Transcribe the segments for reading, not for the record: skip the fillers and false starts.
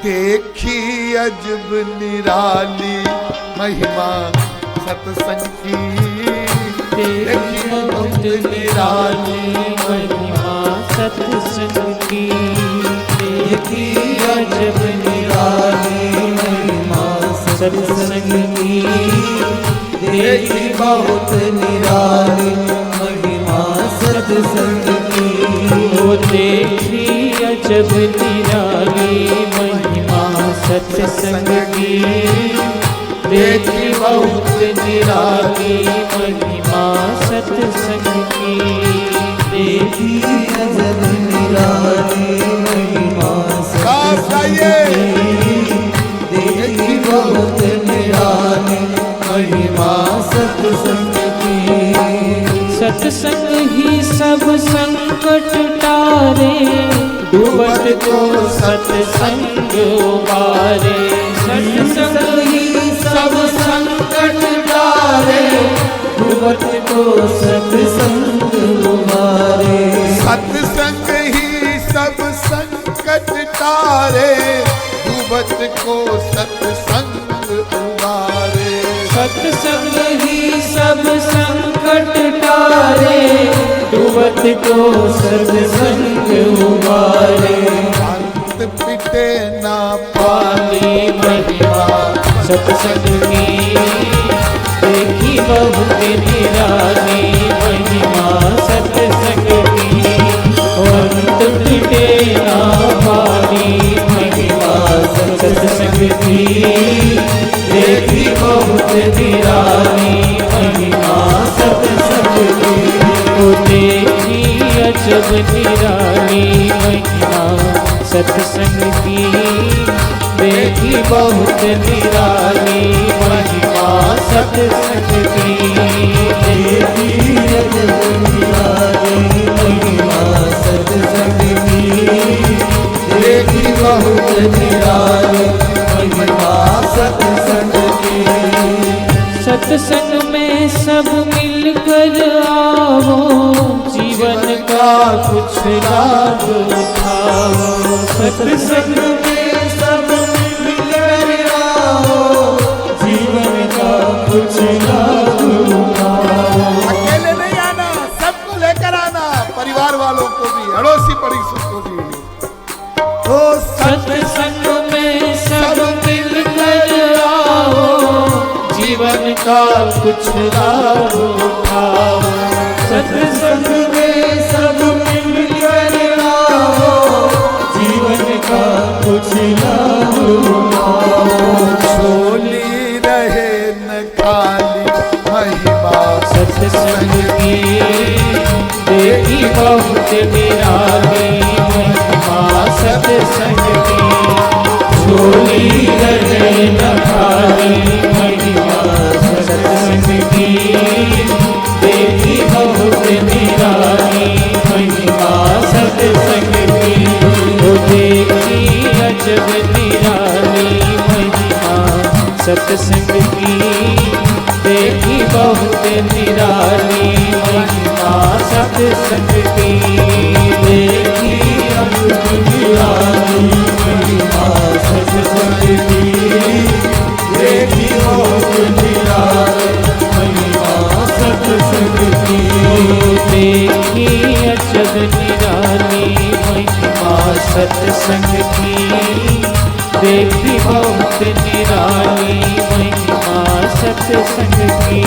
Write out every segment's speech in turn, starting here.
देखी अजब निराली महिमा सत्संग की, देखी बहुत निराली महिमा सत्संग की, देखी अजब निराली महिमा सत्संग की, देखी बहुत निराली महिमा सत्संग की, वो देखी अजब निराली महिमा सत्संग की, देखी बहुत निराली महिमा सत्संग की, देखी अजब निराली महिमा सत्संग की, देखी बहुत निराली महिमा सत्संग की। सत्संग ही सब संकट टारे, डूबत को सत्संग उबारे, सत्संग ही सब संकट टारे, डूबत को सत्संग उबारे, सत्संग ही सब संकट तारे, डूबत को सत्संग उबारे, सत्संग ही सब संकट टारे, डूबत को सत्संग उबारे, अंत पिटे ना पाली महिमा सत्संग की, देखी बहुत निराली महिमा सत्संग की, अंत पिटे ना पाली महिमा सत्संग की, देखी बहुत निराली महिमा सत्संग की, वो देखी अजब निराली महिमा सत्संग की, देखी बहुत निराली महिमा सत्संग की, देखी अजब निराली महिमा सत्संग की, देखी बहुत निराली महिमा सत्संग की। सत्संग में सब मिलकर आओ, जीवन का कुछ लाभ उठाओ, सत्संग में सब मिलकर आओ, जीवन का कुछ लाभ उठाओ। अकेले नहीं आना, सबको लेकर आना, परिवार वालों को भी, अड़ोसी पड़ोसी को भी। ओ सत्संग में सब मिलकर आओ, जीवन का कुछ लाभ उठाओ, सत्संग में सब मिलकर आओ, जीवन का कुछ लाभ उठाओ, झोली रहे न खाली महिमा सत्संग की, देखी बहुत निराली महिमा सत्संग की, झोली रहे न खाली महिमा सत्संग की, देखी बहुत निराली महिमा सत्संग की, वो देखी अजब निराली महिमा सत्संग की, देखी बहुत निराली महिमा सत्संग की, देखी अजब निराली महिमा सत्संग की, देखी बहुत निराली महिमा सत्संग की, देखी अजब निराली महिमा सत्संग की, देखी बहुत निराली महिमा सत्संग की,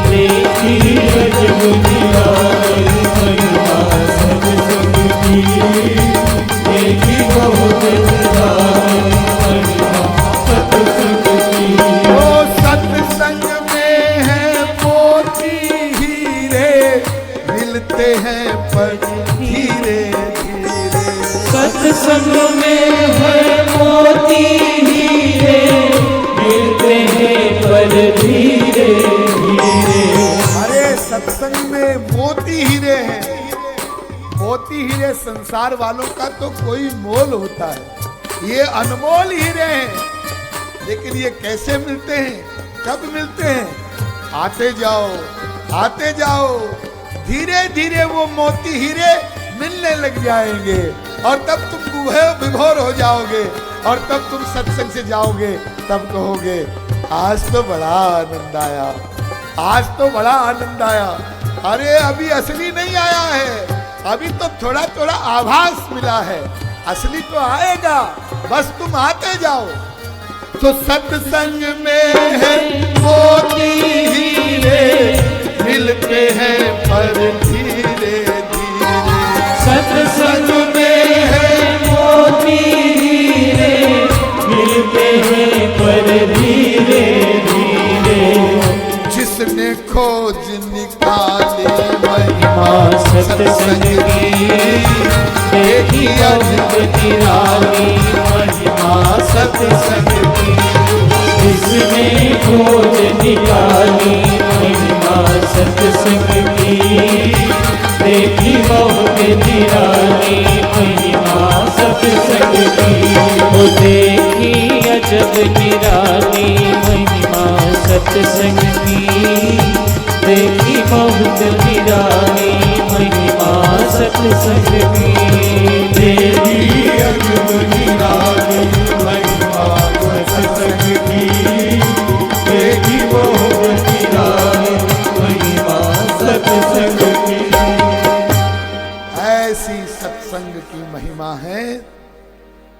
देखी अजब निराली महिमा सत्संग की, देखी बहुत निराली महिमा सत्संग की। ओ सत्संग में है मोती हीरे, मिलते हैं पर धीरे धीरे, सत्संग में है मोती हीरे, मिलते हैं पर धीरे धीरे। अरे सत्संग में मोती हीरे हैं, मोती हीरे संसार वालों का तो कोई मोल होता है, ये अनमोल हीरे हैं। लेकिन ये कैसे मिलते हैं, कब मिलते हैं? आते जाओ, धीरे धीरे वो मोती हीरे मिलने लग जाएंगे और तब तुम विभोर हो जाओगे। और तब तुम सत्संग से जाओगे, तब कहोगे आज तो बड़ा आनंद आया, आज तो बड़ा आनंद आया। अरे अभी असली नहीं आया है, अभी तो थोड़ा थोड़ा आभास मिला है, असली तो आएगा, बस तुम आते जाओ। तो सत्संग में है मोती हीरे, मिलते हैं पर धीरे धीरे। सत्संग में है मोती हीरे, मिलते हैं पर धीरे धीरे। जिसने खोज निकाली महिमा सत्संग की, देखी अद्भुत निराली महिमा सत्संग की। जिसने खोज निकाली महिमा सत्संग की, देखी बहुत निराली महिमा सत्संग की। वो देखी अजब निराली महिमा सत्संग की, देखी बहुत निराली महिमा सत्संग की। देखी अजब निराली महिमा सत्संग की, देखी बहुत निराली महिमा सत्संग की। ऐसी सत्संग की महिमा है।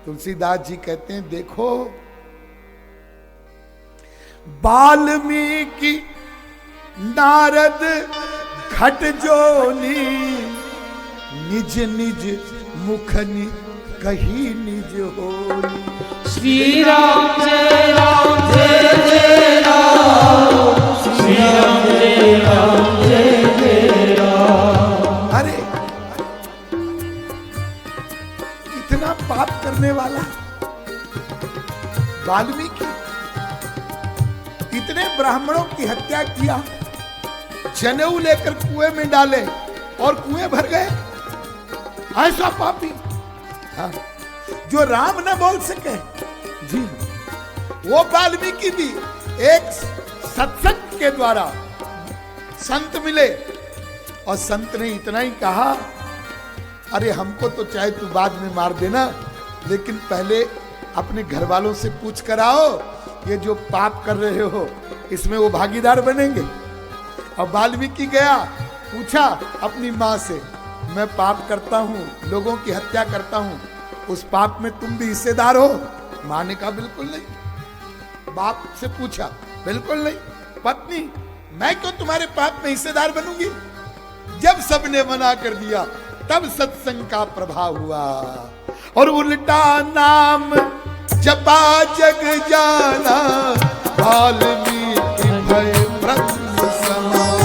तुलसीदास जी कहते हैं देखो, वाल्मीकि नारद घट जोनी, निज निज मुखनि कही निज होली। श्री राम जय राम जय जय राम, श्री राम जय राम जय जय राम। अरे इतना पाप करने वाला वाल्मीकि, इतने ब्राह्मणों की हत्या किया, जनेऊ लेकर कुएं में डाले और कुएं भर गए, ऐसा पापी। हाँ, जो राम न बोल सके जी, वो वाल्मीकि भी एक सत्संग के द्वारा संत मिले और संत ने इतना ही कहा, अरे हमको तो चाहे तू बाद में मार देना, लेकिन पहले अपने घर वालों से पूछ कर आओ, ये जो पाप कर रहे हो इसमें वो भागीदार बनेंगे। और वाल्मीकि गया, पूछा अपनी माँ से, मैं पाप करता हूँ, लोगों की हत्या करता हूँ, उस पाप में तुम भी हिस्सेदार हो? माँ ने कहा बिल्कुल नहीं। बाप से पूछा, बिल्कुल नहीं। पत्नी, मैं क्यों तुम्हारे पाप में हिस्सेदार बनूंगी? जब सबने मना कर दिया, तब सत्संग का प्रभाव हुआ और उल्टा नाम जपा जग जाना, वाल्मीकि भय ब्रह्म समान।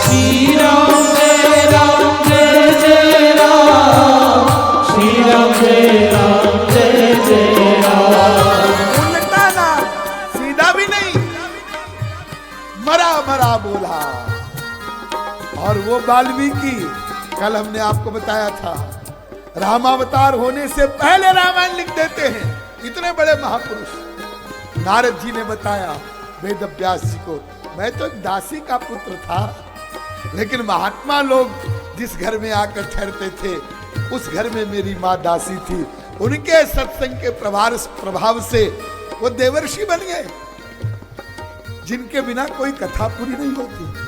श्री राम जय राम जय जय राम, श्री राम जय राम जय जय राम। उल्टा नाम, सीधा भी नहीं, मरा मरा बोला। और वो वाल्मीकि, कल हमने आपको बताया था, रामावतार होने से पहले रामायण लिख देते हैं, इतने बड़े महापुरुष। नारद जी ने बताया वेद व्यास जी को, मैं तो एक दासी का पुत्र था, लेकिन महात्मा लोग जिस घर में आकर ठहरते थे, उस घर में मेरी माँ दासी थी। उनके सत्संग के प्रभाव से वो देवर्षि बन गए, जिनके बिना कोई कथा पूरी नहीं होती।